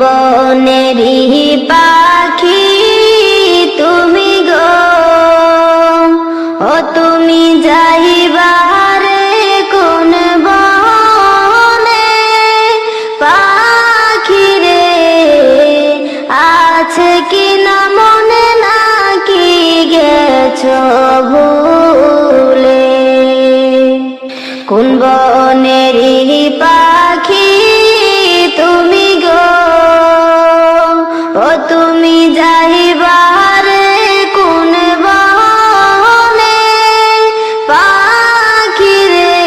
বনেরই পাখি তুমি গো, ও তুমি যাইবারে কোন বনে? পাখি রে আছে কি না মনে, নাকি গেছো ভুলে? কোন বনেরই পাখি তুমি গো, ও তুমি যাইবারে কোন বনে? পাখি রে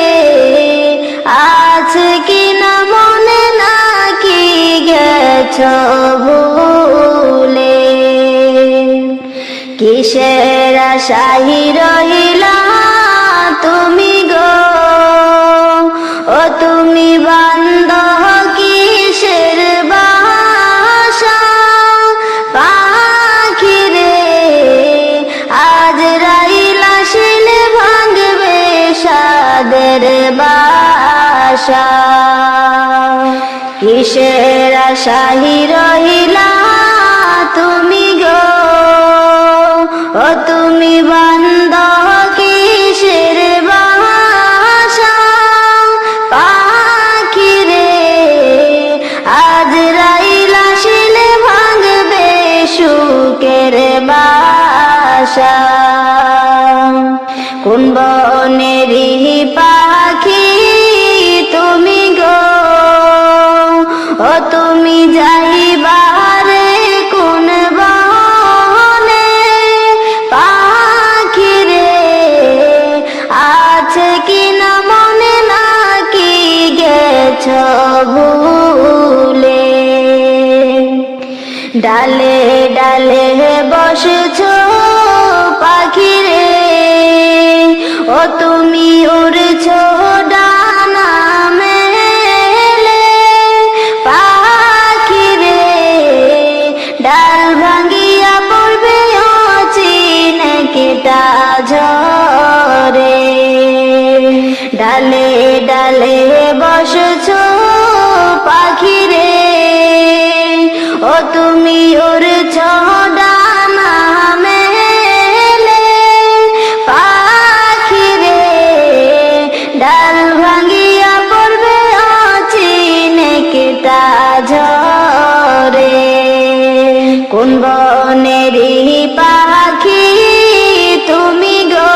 আছে কি না মনে, নাকি গেছো ভুলে? কিসের আশায় রহিলা তুমি গো, ও তুমি বান্ধ কিসের বাসা? পাখি রে আজ রাইলা শিলে ভাঙবে সাদের বাসা। কিসের আশায় রহিলা তুমি গো, ও তুমি বান্ধ কিসের বাসা? পাখি রে আজ রাইলা শিলে ভাঙবে সুখের বাসা। কোন বনেরই পাখি তুমি গো, ও তুমি যাইবারে কোন বনে? পাখি রে আছে কি না মনে, নাকি গেছো ভুলে? ডালে ডালে বসেছো পাখি রে, ও তুমি উড়ছো ডানা মেলে। পাখি রে ডাল ভাঙ্গিয়া পড়বে অচিনে কেটা ঝরে। ডালে ডালে বসেছো পাখি রে, ও তুমি উড়ছো ডানা মেলে। পাখি রে ডাল ভাঙ্গিয়া পড়বে অচিনে কেটা ঝরে। কোন বনেরই পাখি তুমি গো,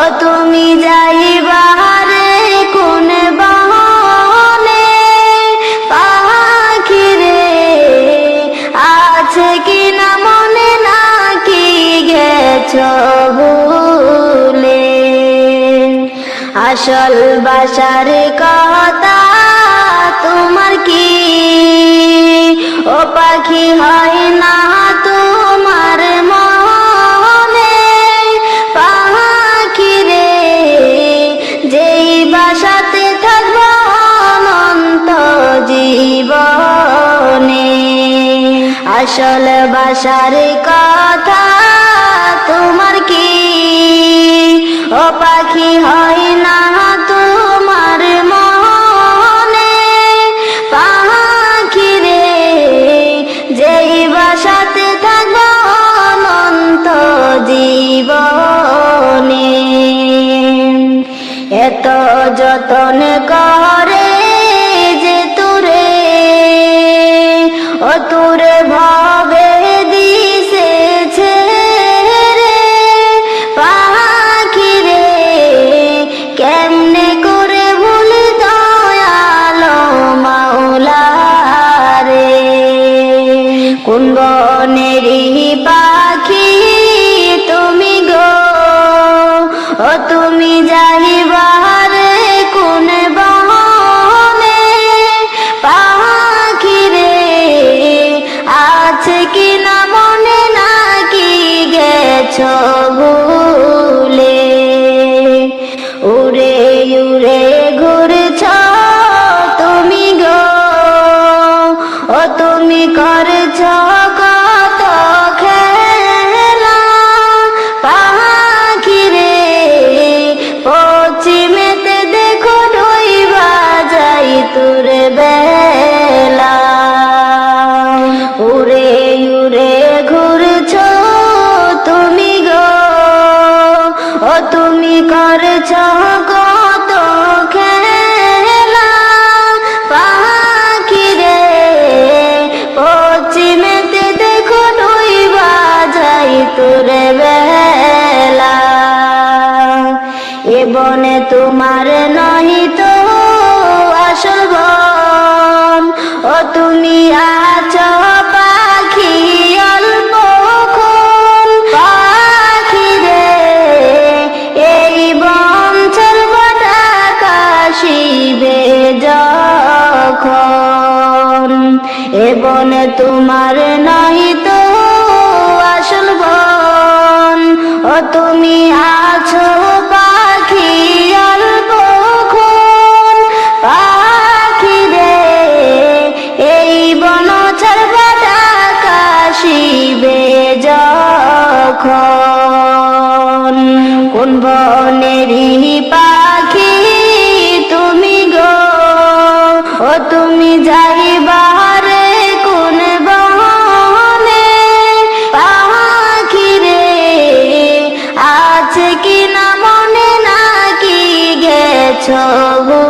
ও তুমি যাইবারে কোন বনে? পাখি রে আছে কি না মনে, নাকি গেছো ভুলে? আসল বাসার কথা তোমার কি, ও পাখি হয় না তোমার মনে? পাখি রে যেই বাসাতে থাকবো অনন্ত জীবনে। আসল বাসার কথা তোমার কি, ও পাখি হয় না তোমার মনে? পাখি রে যেই বাসাতে থাকবো অনন্ত জীবনে। এত যতন করে যে তোরে, ও তোরে ভাবে দিছে ছেড়ে। পাখি রে কেমনে করে ভুলি দয়ালো মাওলা রে? কোন বনেরই পাখি তুমি গো, ও তুমি যাইবারে কোন বনে? পাখি রে আছে কি না মনে, নাকি গেছো ভুলে? উড়ে উড়ে ঘুরছ তুমি গো, ও তুমি করছ কত খেলা। পাখি রে পশ্চিমেতে দেখো ডুইবা যাই তোর বেলা। রাতুরে বেলা। এ বনে তোমার নহিত আসল বন, ও তুমি আছো পাখি অল্পক্ষণ। পাখি রে এই বন ছাড়ব কাশিবে যখন, এ বনে তোমার নহিত আসল বন, ও তুমি আছো পাখি অল্পক্ষণ। পাখি রে এই বন ছাড়ব কাশিবে যখন। কোন বনেরই পাখি তুমি গো, ও তুমি যাইবারে কোন বনে। পাখি রে আছে কি না মনে, নাকি গেছো গো